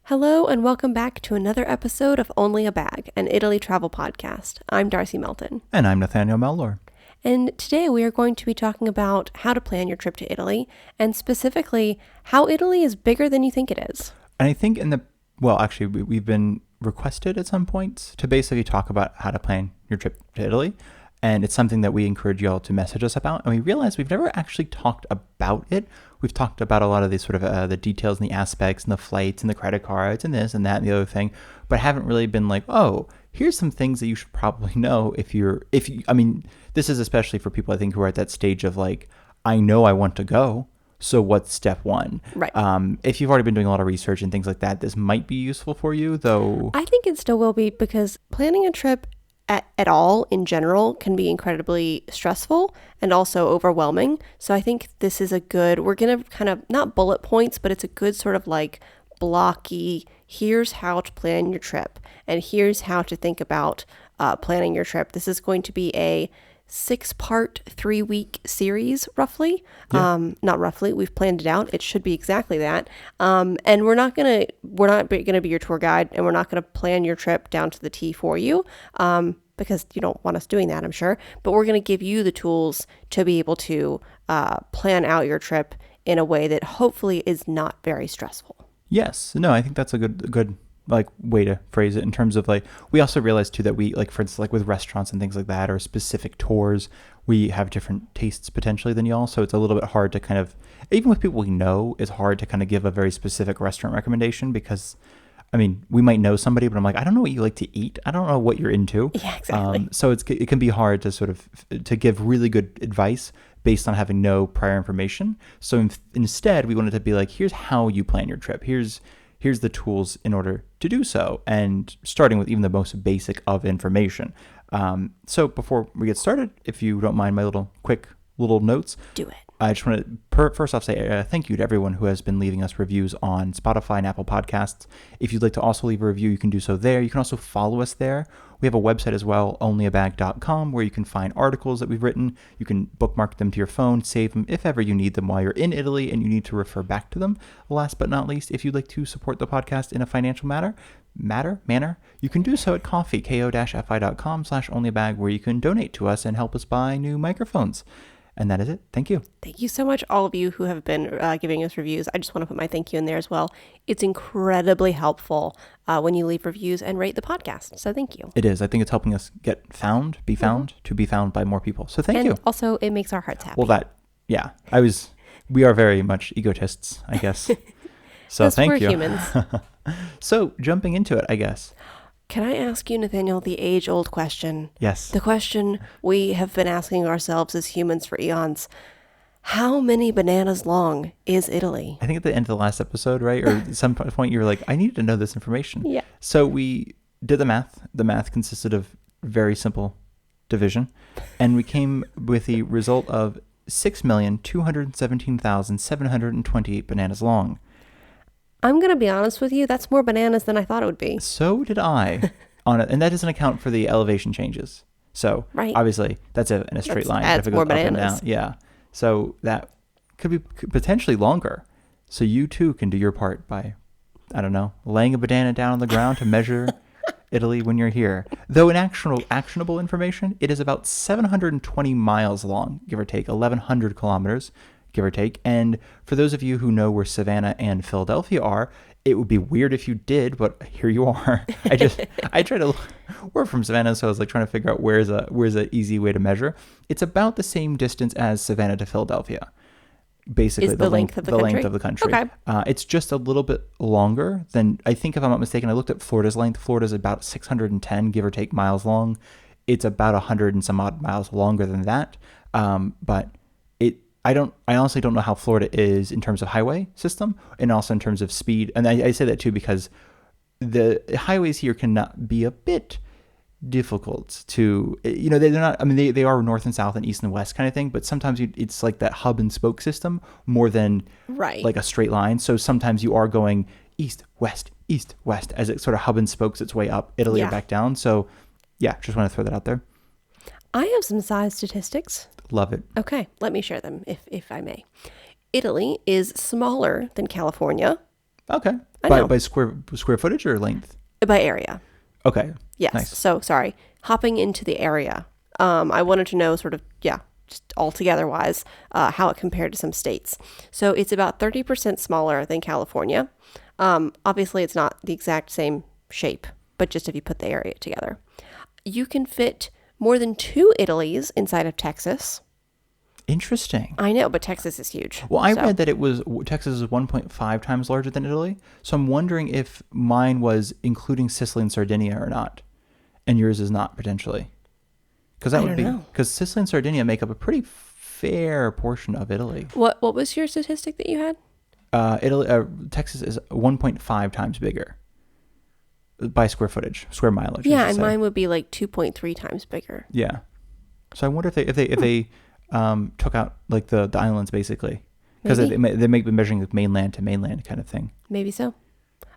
Hello and welcome back to another episode of Only a Bag, an Italy travel podcast. I'm Darcy Melton. And I'm Nathaniel Mellor. And today we are going to be talking about how to plan your trip to Italy, and specifically how Italy is bigger than you think it is. And I think we've been requested at some points to basically talk about how to plan your trip to Italy. And it's something that we encourage y'all to message us about. And we realized we've never actually talked about it. We've talked about a lot of these sort of the details and the aspects and the flights and the credit cards and this and that and the other thing, but haven't really been like, oh, here's some things that you should probably know this is especially for people I think who are at that stage of like, I know I want to go. So what's step one? Right. If you've already been doing a lot of research and things like that, this might be useful for you, though. I think it still will be, because planning a trip at all in general can be incredibly stressful and also overwhelming. So I think this is we're going to kind of, not bullet points, but it's a good sort of like blocky, here's how to plan your trip and here's how to think about planning your trip. This is going to be a 6-part, 3-week series, roughly. Yeah. Not roughly, we've planned it out. It should be exactly that. And we're not gonna be your tour guide, and we're not gonna plan your trip down to the T for you, because you don't want us doing that, I'm sure. But we're gonna give you the tools to be able to plan out your trip in a way that hopefully is not very stressful. Yes. No, I think that's a good like way to phrase it, in terms of like, we also realized too that we, like, for instance, like with restaurants and things like that, or specific tours, we have different tastes potentially than y'all. So it's a little bit hard to kind of, even with people we know, it's hard to kind of give a very specific restaurant recommendation, because I mean, we might know somebody, but I'm like, I don't know what you like to eat. I don't know what you're into. Yeah, exactly. So it can be hard to sort of to give really good advice based on having no prior information. So instead, we wanted to be like, here's how you plan your trip. Here's the tools in order to do so, and starting with even the most basic of information. So before we get started, if you don't mind my quick little notes. Do it. I just want to first off say thank you to everyone who has been leaving us reviews on Spotify and Apple Podcasts. If you'd like to also leave a review, you can do so there. You can also follow us there. We have a website as well, onlyabag.com, where you can find articles that we've written. You can bookmark them to your phone, save them if ever you need them while you're in Italy and you need to refer back to them. Last but not least, if you'd like to support the podcast in a financial manner, you can do so at ko-fi.com/onlyabag, where you can donate to us and help us buy new microphones. And that is it. Thank you. Thank you so much, all of you who have been giving us reviews. I just want to put my thank you in there as well. It's incredibly helpful when you leave reviews and rate the podcast. So thank you. It is. I think it's helping us be found by more people. So thank you. And also, it makes our hearts happy. Well, we are very much egotists, I guess. So thank you. We're humans. So jumping into it, I guess. Can I ask you, Nathaniel, the age-old question? Yes. The question we have been asking ourselves as humans for eons. How many bananas long is Italy? I think at the end of the last episode, right? Or at some point you were like, I needed to know this information. Yeah. So we did the math. The math consisted of very simple division. And we came with the result of 6,217,728 bananas long. I'm going to be honest with you, that's more bananas than I thought it would be. So did I on it. And that doesn't account for the elevation changes. So obviously that's in a straight line. Adds more bananas. Yeah. So that could be potentially longer. So you too can do your part by, I don't know, laying a banana down on the ground to measure Italy when you're here. Though in actionable information, it is about 720 miles long, give or take, 1,100 kilometers. Give or take. And for those of you who know where Savannah and Philadelphia are, it would be weird if you did, but here you are. We're from Savannah, so I was like trying to figure out where's a easy way to measure. It's about the same distance as Savannah to Philadelphia. Basically, is the length of the country. Okay. It's just a little bit longer than, I think, if I'm not mistaken, I looked at Florida's length. Florida's about 610, give or take, miles long. It's about 100 and some odd miles longer than that. But I honestly don't know how Florida is in terms of highway system, and also in terms of speed. And I say that too because the highways here can be a bit difficult to, they're not, I mean, they are north and south and east and west kind of thing, but sometimes it's like that hub and spoke system more than like a straight line. So sometimes you are going east, west, as it sort of hub and spokes its way up Italy or back down. So yeah, just want to throw that out there. I have some size statistics. Love it. Okay, let me share them if I may. Italy is smaller than California, Okay. I know. By square footage or length? By area. Okay. Yes. Nice. So, sorry. Hopping into the area. I wanted to know sort of, just altogether wise, how it compared to some states. So it's about 30% smaller than California. Obviously, it's not the exact same shape, but just if you put the area together. You can fit more than 2 Italys inside of Texas. Interesting. I know, but Texas is huge. Well, I read that Texas is 1.5 times larger than Italy. So I'm wondering if mine was including Sicily and Sardinia or not, and yours is not potentially. Because that would be because Sicily and Sardinia make up a pretty fair portion of Italy. What was your statistic that you had? Texas is 1.5 times bigger by square mileage. Yeah, and mine would be like 2.3 times bigger. Yeah. So I wonder if they took out like the islands basically, because they may be measuring like mainland to mainland kind of thing. Maybe so.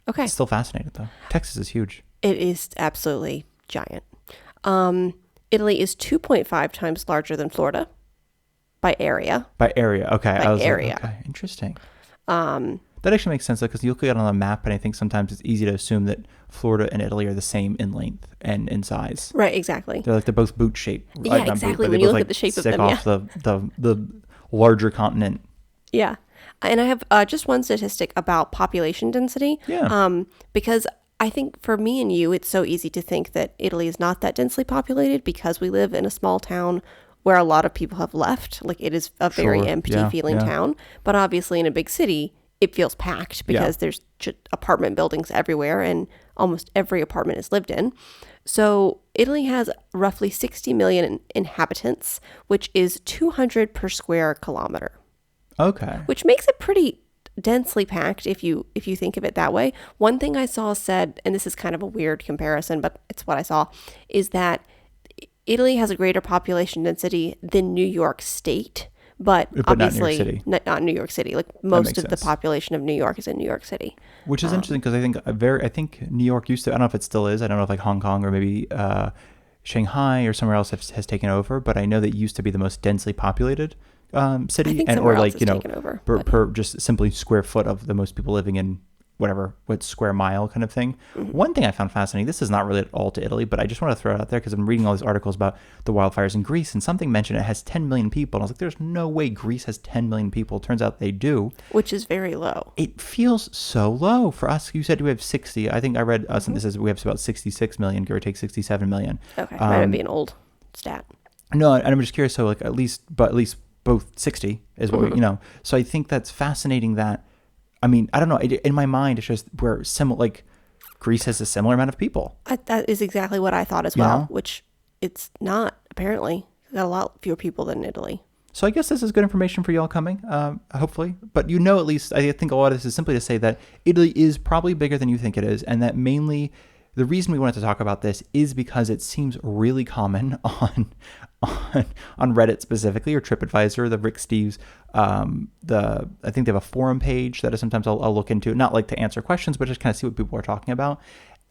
Okay. It's still fascinating though. Texas is huge. It is absolutely giant. Italy is 2.5 times larger than Florida by area. By area, okay. By area. Like, okay, interesting. That actually makes sense though, because you look at it on a map, and I think sometimes it's easy to assume that Florida and Italy are the same in length and in size. Right, exactly. They're both boot shaped. Yeah, exactly. When you look at the shape of them, off the larger continent. Yeah. And I have just one statistic about population density. Yeah. Because I think for me and you, it's so easy to think that Italy is not that densely populated because we live in a small town where a lot of people have left. Like it is a very empty feeling town. But obviously in a big city, it feels packed because there's apartment buildings everywhere and almost every apartment is lived in. So Italy has roughly 60 million inhabitants, which is 200 per square kilometer. Okay. Which makes it pretty densely packed if you think of it that way. One thing I saw said, and this is kind of a weird comparison, but it's what I saw, is that Italy has a greater population density than New York State, but obviously not New York City. Like most of the population of New York is in New York City. Which is interesting because I think New York used to, I don't know if it still is, I don't know if like Hong Kong or maybe Shanghai or somewhere else has taken over, but I know that it used to be the most densely populated city, and or like per just simply square foot of the most people living in what square mile kind of thing. Mm-hmm. One thing I found fascinating, this is not really at all to Italy, but I just want to throw it out there because I'm reading all these articles about the wildfires in Greece, and something mentioned it has 10 million people, and I was like, there's no way Greece has 10 million people. Turns out they do, which is very low. It feels so low for us. You said we have 60. I think I read us, and this is we have about 66 million, give or take 67 million. Okay, might be an old stat. No, and I'm just curious. So like at least both 60 is what So I think that's fascinating that, I mean, I don't know. In my mind, it's just we're similar. Like Greece has a similar amount of people. That is exactly what I thought as well, which it's not, apparently. It's got a lot fewer people than Italy. So I guess this is good information for y'all coming, hopefully. But at least, I think a lot of this is simply to say that Italy is probably bigger than you think it is, and that mainly the reason we wanted to talk about this is because it seems really common on Reddit specifically, or TripAdvisor, the Rick Steves. I think they have a forum page that sometimes I'll look into, not like to answer questions, but just kind of see what people are talking about.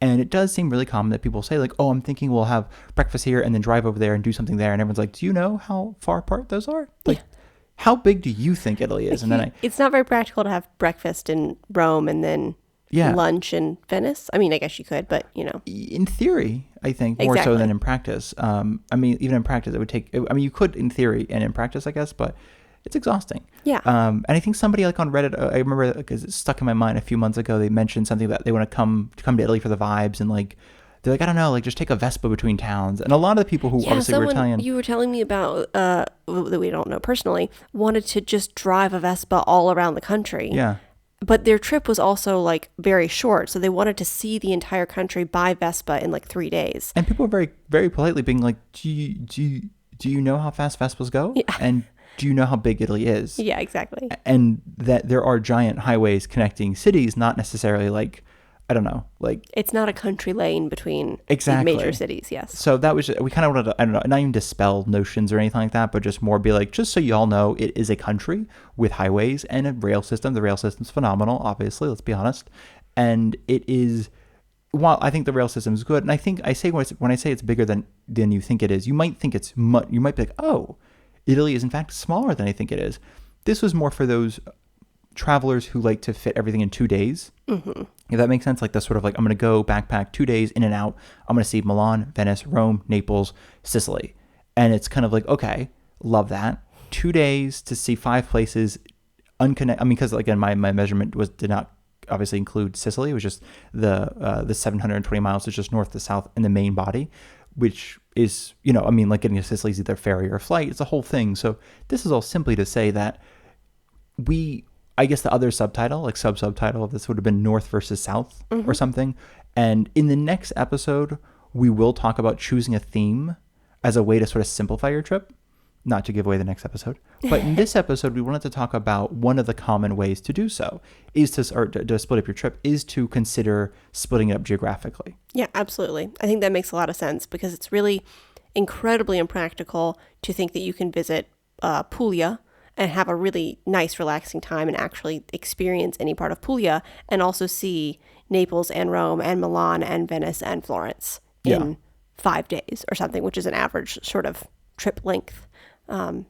And it does seem really common that people say like, oh, I'm thinking we'll have breakfast here and then drive over there and do something there. And everyone's like, do you know how far apart those are? Like, how big do you think Italy is? And then it's not very practical to have breakfast in Rome and then lunch in Venice. I mean, I guess you could, but in theory, I think more so than in practice. I mean, even in practice, it would take. I mean, you could in theory and in practice, I guess, but it's exhausting. Yeah. And I think somebody like on Reddit, I remember because it stuck in my mind a few months ago. They mentioned something that they want to come to Italy for the vibes, and like they're like, I don't know, like just take a Vespa between towns. And a lot of the people who obviously were Italian, you were telling me about that we don't know personally, wanted to just drive a Vespa all around the country. Yeah. But their trip was also like very short, so they wanted to see the entire country by Vespa in like 3 days. And people were very, very politely being like, "Do you know how fast Vespas go? Yeah. And do you know how big Italy is?" Yeah, exactly. And that there are giant highways connecting cities, not necessarily like, I don't know, like it's not a country lane between major cities. Yes. So that was, we kind of wanted to, I don't know, not even dispel notions or anything like that, but just more be like, just so y'all know, it is a country with highways and a rail system. The rail system's phenomenal, obviously, let's be honest. And it is, while I think the rail system is good, and I think when I say it's bigger than you think it is, you might think it's you might be like, oh, Italy is in fact smaller than I think it is. This was more for those travelers who like to fit everything in 2 days. If that makes sense, like the sort of like, I'm going to go backpack 2 days in and out. I'm going to see Milan, Venice, Rome, Naples, Sicily. And it's kind of like, okay, love that. 2 days to see 5 places unconnected. I mean, because again, my measurement did not obviously include Sicily. It was just the 720 miles is just north to south in the main body, which is, I mean, like getting to Sicily is either ferry or flight. It's a whole thing. So this is all simply to say that I guess the other subtitle, like subtitle of this would have been North versus South or something. And in the next episode, we will talk about choosing a theme as a way to sort of simplify your trip. Not to give away the next episode, but in this episode, we wanted to talk about one of the common ways to do so is to split up your trip is to consider splitting it up geographically. Yeah, absolutely. I think that makes a lot of sense because it's really incredibly impractical to think that you can visit Puglia and have a really nice, relaxing time and actually experience any part of Puglia and also see Naples and Rome and Milan and Venice and Florence in 5 days or something, which is an average sort of trip length.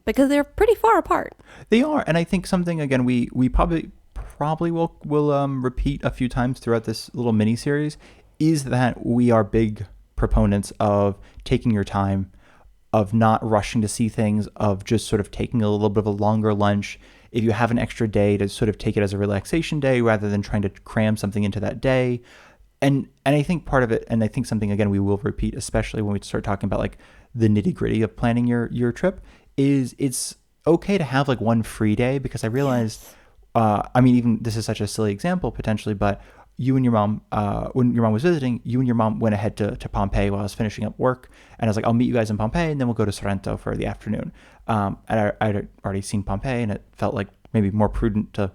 Because they're pretty far apart. They are, and I think something again we probably will repeat a few times throughout this little mini series is that we are big proponents of taking your time, of not rushing to see things, of just sort of taking a little bit of a longer lunch. If you have an extra day, to sort of take it as a relaxation day rather than trying to cram something into that day. And I think part of it, and I think something again we will repeat, especially when we start talking about like the nitty gritty of planning your trip, is it's okay to have like one free day, because I realized, I mean, even this is such a silly example potentially, but you and your mom, when your mom was visiting, you and your mom went ahead to Pompeii while I was finishing up work. And I was like, I'll meet you guys in Pompeii and then we'll go to Sorrento for the afternoon. And I'd already seen Pompeii and it felt like maybe more prudent to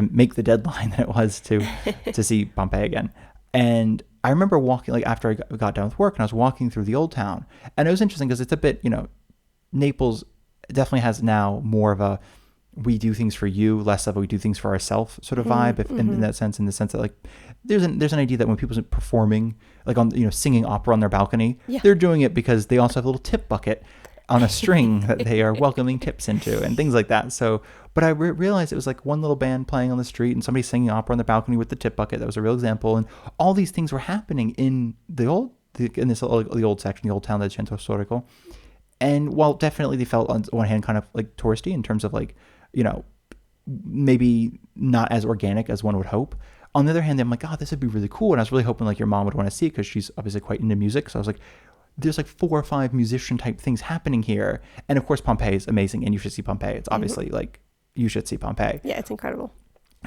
make the deadline than it was to see Pompeii again. And I remember walking, like after I got done with work and I was walking through the old town, and it was interesting because it's a bit, Naples definitely has now more of a we do things for you, less of a we do things for ourselves sort of vibe. In that sense, in the sense that like there's an idea that when people are performing, like on singing opera on their balcony, they're doing it because they also have a little tip bucket on a string that they are welcoming tips into and things like that. So, but I realized it was like one little band playing on the street and somebody singing opera on the balcony with the tip bucket. That was a real example, and all these things were happening in the old section, the old town, the Centro Storico. And while definitely they felt on one hand kind of like touristy in terms of like, maybe not as organic as one would hope. On the other hand, I'm like, oh, this would be really cool. And I was really hoping like your mom would want to see it because she's obviously quite into music. So I was like, there's like 4 or 5 musician type things happening here. And of course, Pompeii is amazing and you should see Pompeii. It's obviously like, you should see Pompeii. Yeah, it's incredible.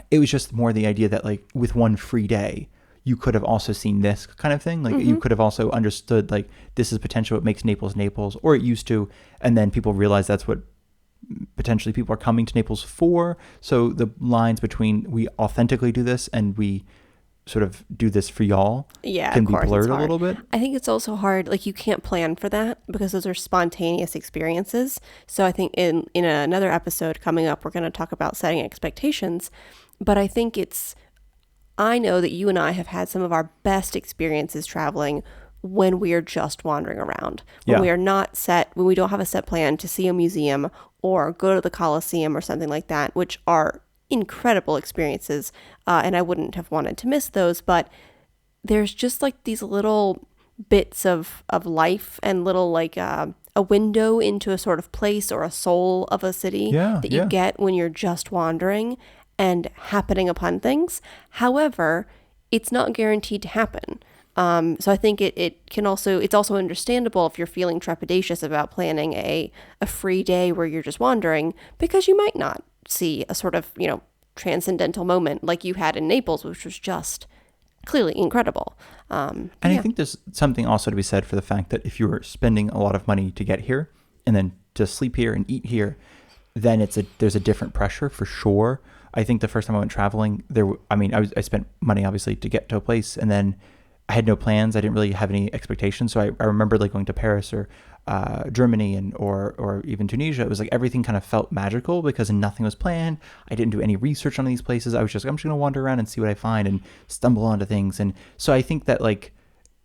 It was just more the idea that like with one free day, you could have also seen this kind of thing. Like you could have also understood like this is potentially what makes Naples, or it used to. And then people realize that's what potentially people are coming to Naples for. So the lines between we authentically do this and we sort of do this for y'all can be blurred a little bit. I think it's also hard. Like you can't plan for that because those are spontaneous experiences. So I think in another episode coming up, we're going to talk about setting expectations. But I think I know that you and I have had some of our best experiences traveling when we are just wandering around, when we are not when we don't have a set plan to see a museum or go to the Colosseum or something like that, which are incredible experiences. And I wouldn't have wanted to miss those, but there's just like these little bits of life and little like a window into a sort of place or a soul of a city that you get when you're just wandering and happening upon things. However, it's not guaranteed to happen. So I think it's also understandable if you're feeling trepidatious about planning a free day where you're just wandering, because you might not see a sort of, transcendental moment like you had in Naples, which was just clearly incredible. And I think there's something also to be said for the fact that if you were spending a lot of money to get here and then to sleep here and eat here, then there's a different pressure for sure. I think the first time I went traveling, I spent money obviously to get to a place, and then I had no plans. I didn't really have any expectations. So I remember like going to Paris or Germany or even Tunisia. It was like everything kind of felt magical because nothing was planned. I didn't do any research on these places. I'm just going to wander around and see what I find and stumble onto things. And so I think that like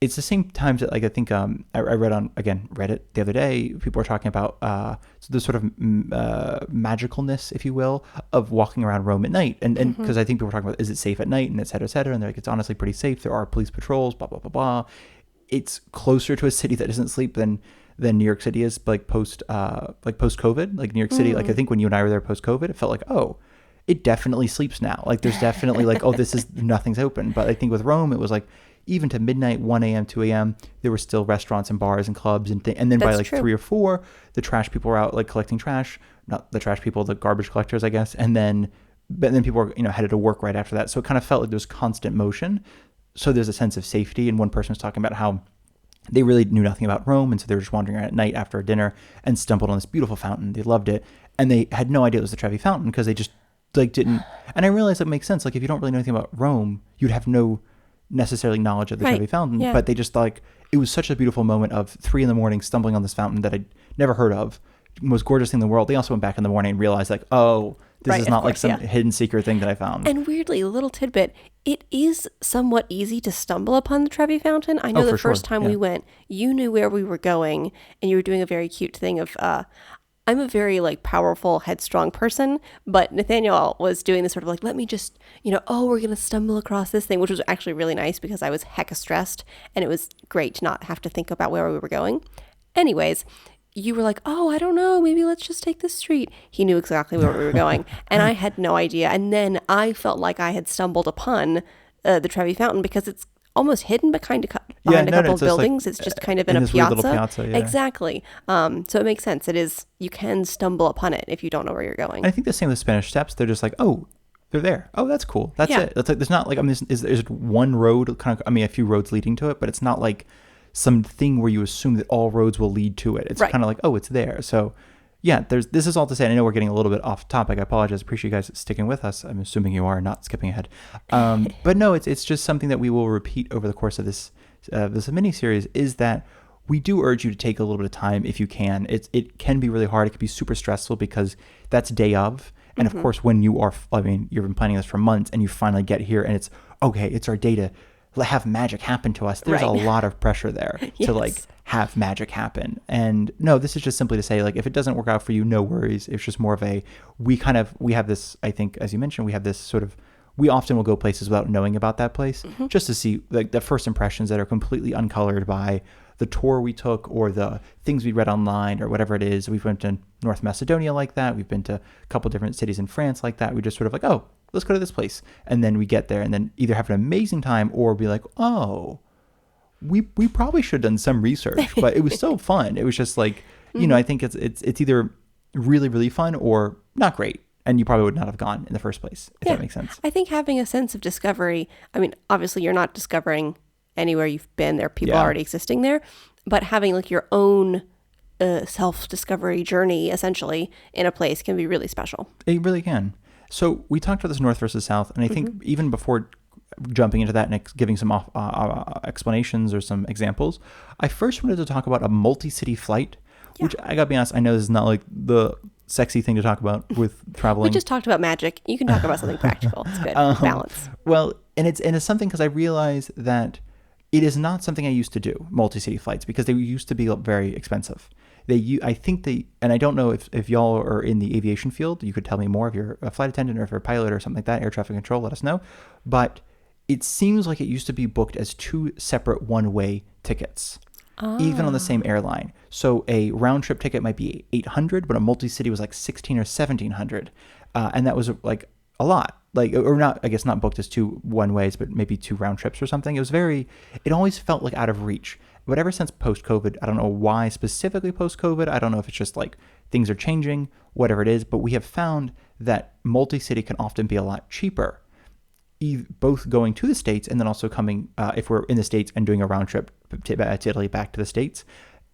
it's the same times that, like, I think I read on, again, Reddit the other day, people were talking about the sort of magicalness, if you will, of walking around Rome at night. And because I think people were talking about, is it safe at night, and et cetera, et cetera. And they're like, it's honestly pretty safe. There are police patrols, blah, blah, blah, blah. It's closer to a city that doesn't sleep than New York City is, like post COVID. Like New York City, like I think when you and I were there post COVID, it felt like, oh, it definitely sleeps now. Like there's definitely like, oh, nothing's open. But I think with Rome, it was like, even to midnight, 1 a.m., 2 a.m., there were still restaurants and bars and clubs and and then by like true. 3 or 4, the trash people were out like collecting trash. Not the trash people, the garbage collectors, I guess. But then people were, headed to work right after that. So it kind of felt like there was constant motion. So there's a sense of safety. And one person was talking about how they really knew nothing about Rome, and so they were just wandering around at night after dinner and stumbled on this beautiful fountain. They loved it, and they had no idea it was the Trevi Fountain because they just like didn't. And I realized that makes sense. Like if you don't really know anything about Rome, you'd have no necessarily knowledge of the Trevi Fountain, but they just like, it was such a beautiful moment of 3 a.m. stumbling on this fountain that I'd never heard of, most gorgeous thing in the world. They also went back in the morning and realized like, oh, this is not like some hidden secret thing that I found. And weirdly, a little tidbit, it is somewhat easy to stumble upon the Trevi Fountain. I know the first time we went, you knew where we were going, and you were doing a very cute thing of, I'm a very like powerful, headstrong person, but Nathaniel was doing this sort of like, let me just, oh, we're going to stumble across this thing, which was actually really nice because I was hecka stressed, and it was great to not have to think about where we were going. Anyways, you were like, oh, I don't know, maybe let's just take this street. He knew exactly where we were going, and I had no idea. And then I felt like I had stumbled upon the Trevi Fountain because it's almost hidden behind a couple of buildings. Like, it's just kind of in a piazza. Little piazza, yeah. Exactly. So it makes sense. It is, you can stumble upon it if you don't know where you're going. And I think the same with Spanish Steps. They're just like, oh, they're there. Oh, that's cool. That's it. That's like, there's not like, there's one road, a few roads leading to it, but it's not like something where you assume that all roads will lead to it. It's kind of like, oh, it's there. So yeah, this is all to say, and I know we're getting a little bit off topic. I apologize. Appreciate you guys sticking with us. I'm assuming you are, not skipping ahead. But no, it's just something that we will repeat over the course of this mini series, is that we do urge you to take a little bit of time if you can. It can be really hard. It can be super stressful because that's day of. And of course, when you've been planning this for months and you finally get here and it's, okay, it's our day to have magic happen to us. There's a lot of pressure there to like have magic happen. And no, this is just simply to say, like, if it doesn't work out for you, no worries. It's just more of we have this, I think, as you mentioned, we have this sort of, we often will go places without knowing about that place, just to see like the first impressions that are completely uncolored by the tour we took or the things we read online or whatever it is. We've went to North Macedonia like that. We've been to a couple different cities in France like that. We just sort of like, oh, let's go to this place. And then we get there and then either have an amazing time or be like, oh, we probably should have done some research, but it was so fun. It was just like, I think it's either really, really fun or not great. And you probably would not have gone in the first place, if that makes sense. I think having a sense of discovery, I mean, obviously you're not discovering anywhere you've been. There are people already existing there, but having like your own self-discovery journey essentially in a place can be really special. It really can. So we talked about this north versus south, and I think even before jumping into that and giving some explanations or some examples, I first wanted to talk about a multi-city flight, which I gotta be honest, I know this is not like the sexy thing to talk about with traveling. We just talked about magic. You can talk about something practical. It's good. Balance. Well, and it's something because I realized that it is not something I used to do, multi-city flights, because they used to be very expensive. I think and I don't know if y'all are in the aviation field, you could tell me more if you're a flight attendant or if you're a pilot or something like that, air traffic control, let us know. But it seems like it used to be booked as 2 separate one-way tickets, even on the same airline. So a round trip ticket might be $800, but a multi-city was like $1,600 or $1,700. And that was like a lot. Like, or not, I guess not booked as 2 one-ways, but maybe 2 round trips or something. It always felt like out of reach. But ever since post-COVID, I don't know why specifically post-COVID. I don't know if it's just like things are changing, whatever it is. But we have found that multi-city can often be a lot cheaper, both going to the States and then also coming, if we're in the States and doing a round trip to Italy back to the States.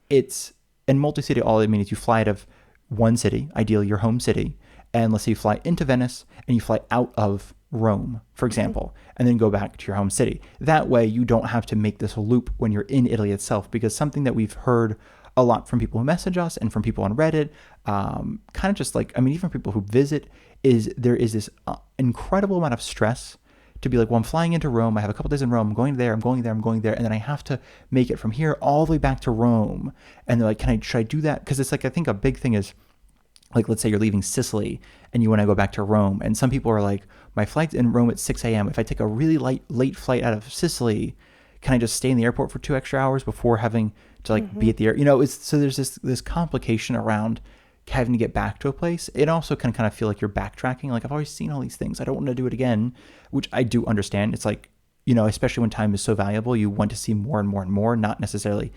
In multi-city, all it means is you fly out of one city, ideally your home city, and let's say you fly into Venice and you fly out of Rome, for example, and then go back to your home city. That way you don't have to make this loop when you're in Italy itself, because something that we've heard a lot from people who message us and from people on Reddit, kind of just like, I mean, even people who visit, is there is this incredible amount of stress to be like, well, I'm flying into Rome. I have a couple days in Rome. I'm going there. I'm going there. I'm going there. And then I have to make it from here all the way back to Rome. And they're like, should I do that? Because it's like, I think a big thing is, like, let's say you're leaving Sicily and you want to go back to Rome. And some people are like, my flight's in Rome at 6 a.m. If I take a really late flight out of Sicily, can I just stay in the airport for 2 extra hours before having to like be at the air? So there's this complication around having to get back to a place. It also can kind of feel like you're backtracking. Like, I've always seen all these things. I don't want to do it again, which I do understand. It's like, especially when time is so valuable, you want to see more and more and more, not necessarily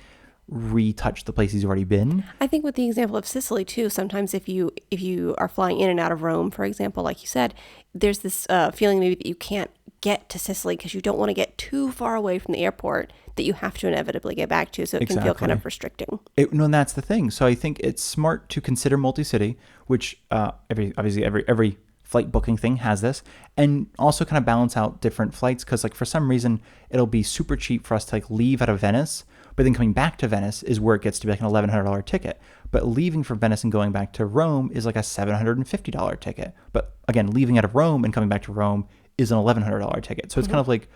retouch the places you've already been. I think with the example of Sicily too, sometimes if you are flying in and out of Rome, for example, like you said, there's this feeling maybe that you can't get to Sicily because you don't want to get too far away from the airport that you have to inevitably get back to, so it can feel kind of restricting. And that's the thing. So I think it's smart to consider multi-city, which every flight booking thing has this, and also kind of balance out different flights, because like for some reason it'll be super cheap for us to like leave out of Venice, but then coming back to Venice is where it gets to be like an $1,100 ticket. But leaving from Venice and going back to Rome is like a $750 ticket. But again, leaving out of Rome and coming back to Rome is an $1,100 ticket. So it's kind of like,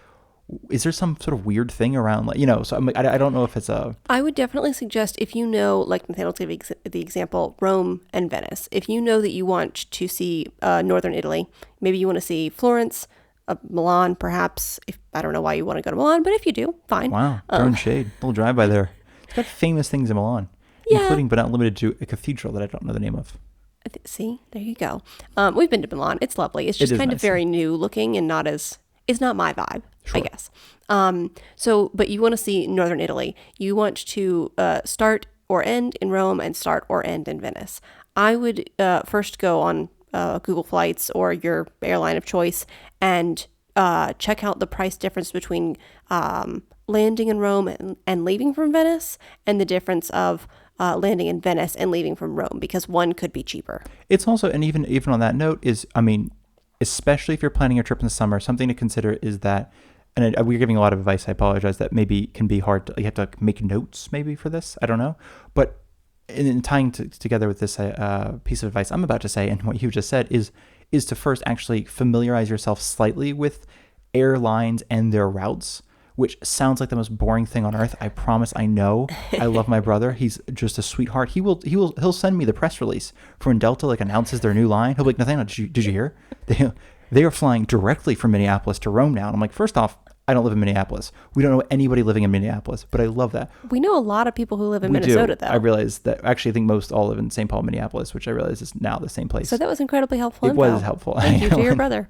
is there some sort of weird thing around, like, so I don't know if it's a... I would definitely suggest, if you know, like Nathaniel gave the example, Rome and Venice, if you know that you want to see northern Italy, maybe you want to see Florence, Milan, perhaps. I don't know why you want to go to Milan, but if you do, fine. Wow, throwing shade. A little drive by there. It's got famous things in Milan, including but not limited to a cathedral that I don't know the name of. See, there you go. We've been to Milan. It's lovely. It's just kind of very new looking and it's not my vibe, I guess. But you want to see northern Italy. You want to start or end in Rome and start or end in Venice. I would first go on Google Flights or your airline of choice and check out the price difference between landing in Rome and leaving from Venice, and the difference of landing in Venice and leaving from Rome, because one could be cheaper. It's also, and even on that note, is, especially if you're planning a trip in the summer, something to consider is that, and we're giving a lot of advice, I apologize, that maybe can be hard to, you have to like make notes maybe for this, I don't know, but in tying together with this piece of advice I'm about to say and what you just said is to first actually familiarize yourself slightly with airlines and their routes, which sounds like the most boring thing on earth. I promise. I know. I love my brother. He's just a sweetheart. He'll send me the press release for when Delta like announces their new line. He'll be like, Nathaniel, did you hear? They are flying directly from Minneapolis to Rome now. And I'm like, first off, I don't live in Minneapolis. We don't know anybody living in Minneapolis, but I love that. We know a lot of people who live in Minnesota, though. I realize that. Actually, I think most all live in St. Paul, Minneapolis, which I realize is now the same place. So that was incredibly helpful. It was helpful. Thank you to your brother.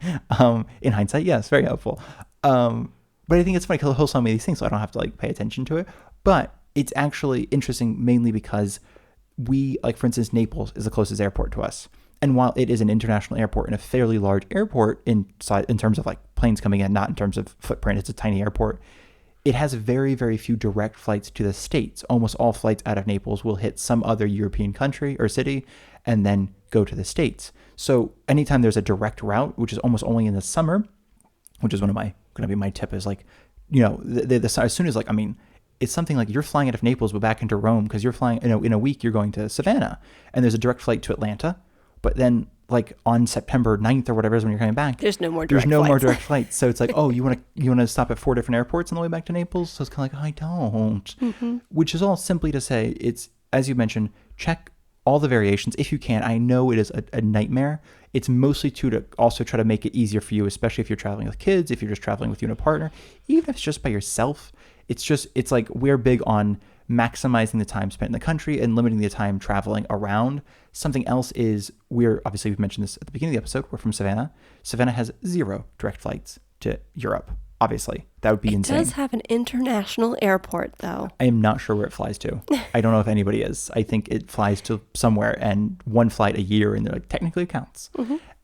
In hindsight, yes, very helpful. But I think it's funny because he'll tell me these things, so I don't have to like pay attention to it. But it's actually interesting mainly because we, like, for instance, Naples is the closest airport to us. And while it is an international airport and a fairly large airport in terms of like planes coming in, not in terms of footprint, it's a tiny airport, it has very, very few direct flights to the States. Almost all flights out of Naples will hit some other European country or city and then go to the States. So anytime there's a direct route, which is almost only in the summer, which is going to be my tip, is like, as soon as like, it's something like you're flying out of Naples but back into Rome because you're flying, in a week you're going to Savannah and there's a direct flight to Atlanta. But then, like, on September 9th or whatever it is when you're coming back, there's no more direct flights. So it's like, oh, you want to stop at 4 different airports on the way back to Naples? So it's kind of like, I don't. Which is all simply to say, it's, as you mentioned, check all the variations if you can. I know it is a nightmare. It's mostly to also try to make it easier for you, especially if you're traveling with kids, if you're just traveling with you and a partner, even if it's just by yourself. It's like we're big on maximizing the time spent in the country and limiting the time traveling around. Something else is we've mentioned this at the beginning of the episode. We're from Savannah. Savannah has 0 direct flights to Europe. Obviously, that would be insane. It does have an international airport, though. I am not sure where it flies to. I don't know if anybody is. I think it flies to somewhere and one flight a year, and they're like, technically it counts.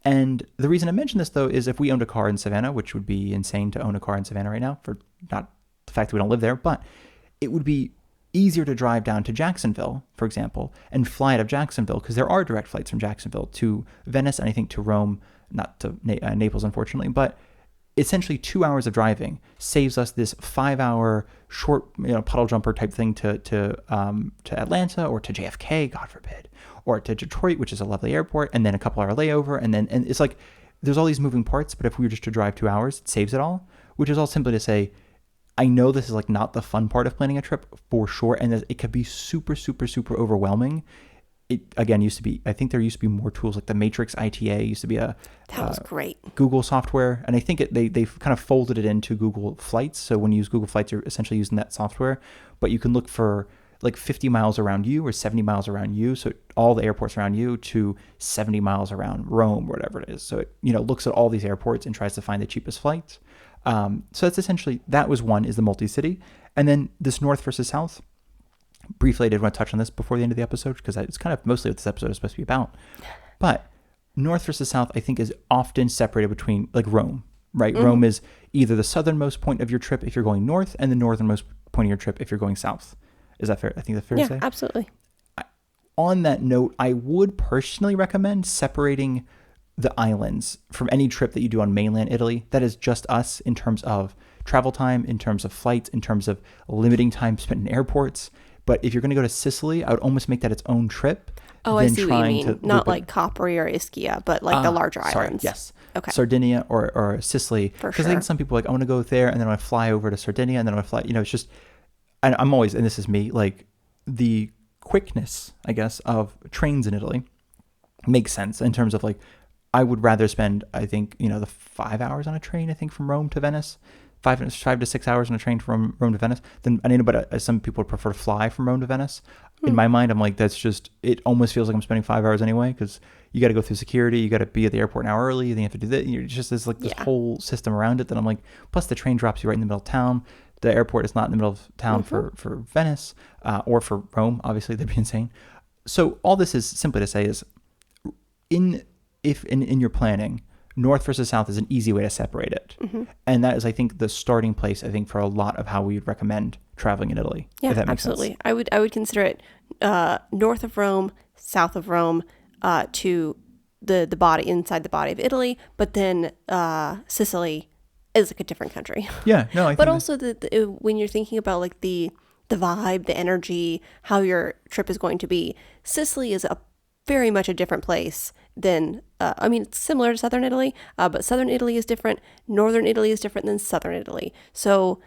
And the reason I mention this, though, is if we owned a car in Savannah, which would be insane to own a car in Savannah right now for not the fact that we don't live there, but it would be easier to drive down to Jacksonville, for example, and fly out of Jacksonville, because there are direct flights from Jacksonville to Venice and I think to Rome, not to Naples, unfortunately, but essentially 2 hours of driving saves us this 5-hour short, puddle jumper type thing to Atlanta or to JFK, God forbid, or to Detroit, which is a lovely airport, and then a couple hour layover, and it's like there's all these moving parts, but if we were just to drive 2 hours, it saves it all, which is all simply to say, I know this is like not the fun part of planning a trip for sure, and it could be super, super, super overwhelming. It again used to be, I think there used to be more tools like the Matrix ITA used to be a That was great. Google software, and I think they've kind of folded it into Google Flights. So when you use Google Flights, you're essentially using that software, but you can look for like 50 miles around you or 70 miles around you, so all the airports around you, to 70 miles around Rome or whatever it is. So it looks at all these airports and tries to find the cheapest flights. So that's essentially, that was one, is the multi-city. And then this north versus south, briefly I did want to touch on this before the end of the episode, because it's kind of mostly what this episode is supposed to be about. But north versus south, I think, is often separated between like Rome, right? Mm-hmm. Rome is either the southernmost point of your trip if you're going north, and the northernmost point of your trip if you're going south. Is that fair? I think that's fair to say. Yeah, absolutely. On that note, I would personally recommend separating the islands from any trip that you do on mainland Italy. That is just us in terms of travel time, in terms of flights, in terms of limiting time spent in airports. But if you're going to go to Sicily, I would almost make that its own trip. Oh, I see what you mean. Not like Capri or Ischia, but like the larger islands. Yes. Okay. Sardinia or Sicily. For sure. Because I think some people are like, I want to go there, and then I want to fly over to Sardinia, and then I want to fly, it's just, and I'm always, and this is me, like the quickness, I guess, of trains in Italy makes sense in terms of like, I would rather spend, I think, the 5 hours on a train, I think, from Rome to Venice, 5 to 6 hours on a train from Rome to Venice. Then I know, but some people would prefer to fly from Rome to Venice. In my mind, I'm like, that's just, it almost feels like I'm spending 5 hours anyway, because you got to go through security, you got to be at the airport an hour early, then you have to do that. Just there's like this whole system around it that I'm like, plus the train drops you right in the middle of town. The airport is not in the middle of town for Venice or for Rome. Obviously, that'd be insane. So all this is simply to say is, in your planning, north versus south is an easy way to separate it. Mm-hmm. And that is, I think, the starting place, I think, for a lot of how we would recommend traveling in Italy. Yeah, if that makes absolutely. Sense. I would consider it north of Rome, south of Rome, to the body, inside the body of Italy, but then Sicily is like a different country. Yeah, no, I think. But also when you're thinking about like the vibe, the energy, how your trip is going to be, Sicily is very much a different place than, it's similar to southern Italy, but southern Italy is different. Northern Italy is different than southern Italy. So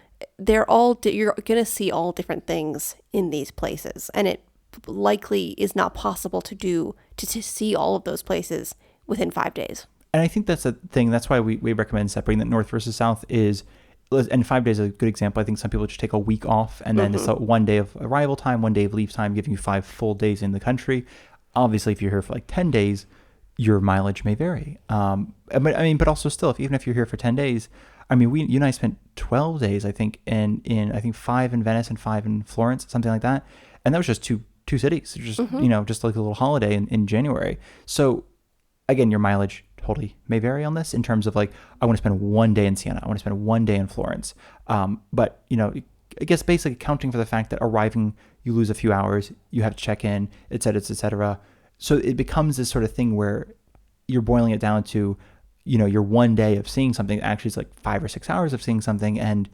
you're going to see all different things in these places. And it likely is not possible to see all of those places within 5 days. And I think that's a thing. That's why we recommend separating that north versus south is, and 5 days is a good example. I think some people just take a week off, and then it's 1 day of arrival time, 1 day of leave time, giving you 5 full days in the country. Obviously, if you're here for like 10 days, your mileage may vary. But also still, even if you're here for 10 days, you and I spent 12 days, I think, in I think 5 in Venice and 5 in Florence, something like that. And that was just two cities, just, just like a little holiday in January. So again, your mileage totally may vary on this in terms of like, I want to spend 1 day in Siena, I want to spend 1 day in Florence. But I guess basically accounting for the fact that arriving, you lose a few hours, you have to check in, et cetera. So it becomes this sort of thing where you're boiling it down to, your 1 day of seeing something actually is like 5 or 6 hours of seeing something. And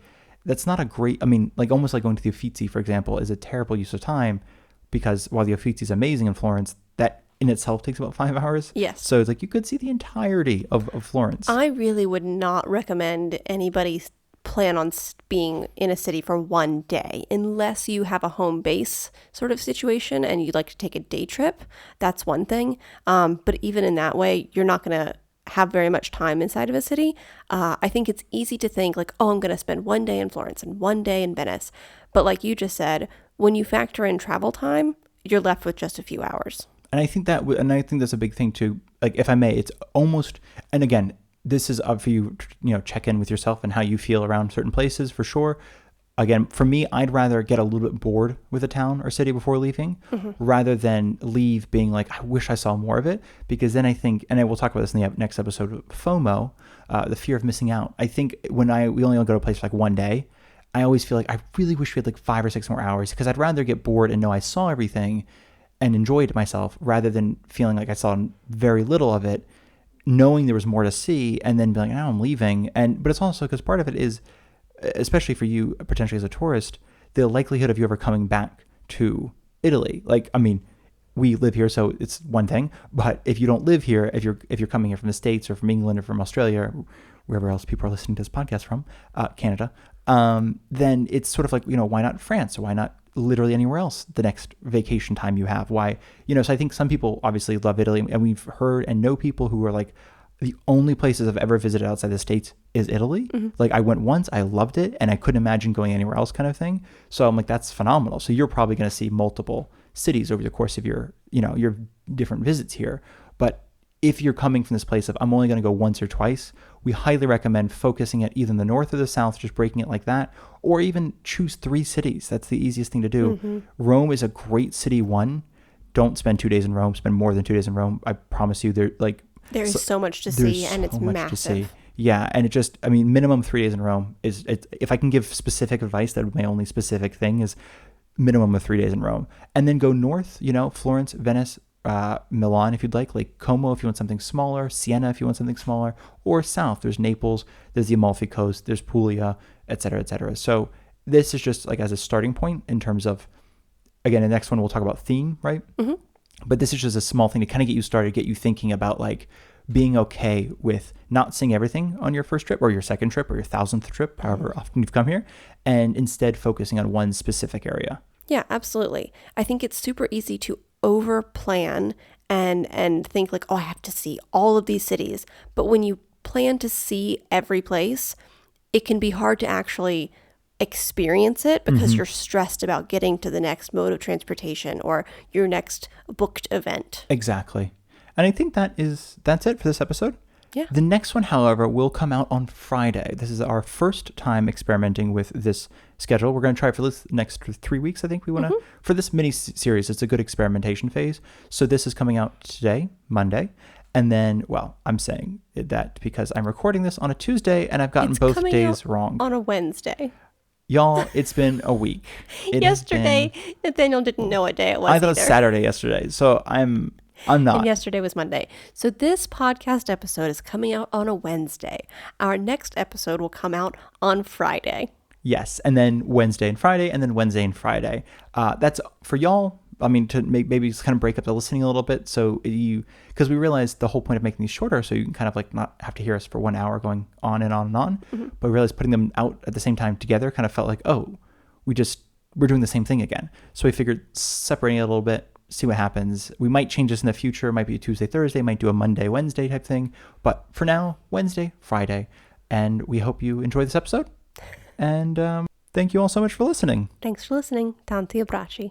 that's not a great, almost like going to the Uffizi, for example, is a terrible use of time, because while the Uffizi is amazing in Florence, that in itself takes about 5 hours. Yes. So it's like you could see the entirety of Florence. I really would not recommend anybody plan on being in a city for 1 day unless you have a home base sort of situation and you'd like to take a day trip. That's one thing. But even in that way, you're not going to have very much time inside of a city. I think it's easy to think like, I'm going to spend 1 day in Florence and 1 day in Venice. But like you just said, when you factor in travel time, you're left with just a few hours. And I think that's a big thing too. Like, if I may, it's almost, and again, this is up for you, check in with yourself and how you feel around certain places for sure. Again, for me, I'd rather get a little bit bored with a town or city before leaving rather than leave being like, I wish I saw more of it. Because then I think, and I will talk about this in the next episode, FOMO, the fear of missing out. I think when we only go to a place for like 1 day, I always feel like I really wish we had like 5 or 6 more hours, because I'd rather get bored and know I saw everything and enjoyed myself rather than feeling like I saw very little of it, knowing there was more to see, and then being like, now I'm leaving. But it's also because part of it is, especially for you potentially as a tourist, the likelihood of you ever coming back to Italy. Like, we live here, so it's one thing. But if you don't live here, if you're coming here from the States or from England or from Australia, or wherever else people are listening to this podcast from, Canada, then it's sort of like, why not France? Or why not literally anywhere else the next vacation time you have? Why, so I think some people obviously love Italy, and we've heard and know people who are like, the only places I've ever visited outside the States is Italy. Like I went once, I loved it, and I couldn't imagine going anywhere else kind of thing. So I'm like, that's phenomenal. So you're probably going to see multiple cities over the course of your different visits here. But if you're coming from this place of, I'm only going to go once or twice, we highly recommend focusing it either in the north or the south, just breaking it like that, or even choose 3 cities. That's the easiest thing to do. Rome is a great city. Don't spend 2 days in Rome, spend more than 2 days in Rome. I promise you, there's so much to see, and it's massive. Yeah, and minimum 3 days in Rome is, if I can give specific advice, that would be my only specific thing, is minimum of 3 days in Rome. And then go north, Florence, Venice, Milan if you'd like Como if you want something smaller, Siena if you want something smaller, or south, there's Naples, there's the Amalfi Coast, there's Puglia, etc., etc. So this is just like as a starting point in terms of, again, the next one we'll talk about theme, right? But this is just a small thing to kind of get you started, get you thinking about like being okay with not seeing everything on your first trip or your second trip or your 1,000th trip, however often you've come here, and instead focusing on one specific area. Yeah, absolutely. I think it's super easy to over plan and think like, oh, I have to see all of these cities. But when you plan to see every place, it can be hard to actually experience it because you're stressed about getting to the next mode of transportation or your next booked event. Exactly. And I think that's it for this episode. Yeah. The next one, however, will come out on Friday. This is our first time experimenting with this schedule. We're going to try it for this next 3 weeks. I think we want to, for this mini series, it's a good experimentation phase. So this is coming out today, Monday. And then, well, I'm saying that because I'm recording this on a Tuesday and I've gotten both days wrong. On a Wednesday. Y'all, it's been a week. Yesterday, Nathaniel didn't know what day it was. I thought it was Saturday yesterday. So I'm not. And yesterday was Monday. So this podcast episode is coming out on a Wednesday. Our next episode will come out on Friday. Yes. And then Wednesday and Friday, and then Wednesday and Friday. That's for y'all. I mean, to maybe just kind of break up the listening a little bit. So because we realized the whole point of making these shorter, so you can kind of like not have to hear us for 1 hour going on and on and on. But we realized putting them out at the same time together kind of felt like, oh, we're doing the same thing again. So we figured separating it a little bit, see what happens. We might change this in the future. It might be a Tuesday, Thursday, might do a Monday, Wednesday type thing. But for now, Wednesday, Friday. And we hope you enjoy this episode. And thank you all so much for listening. Thanks for listening. Tanti abbracci.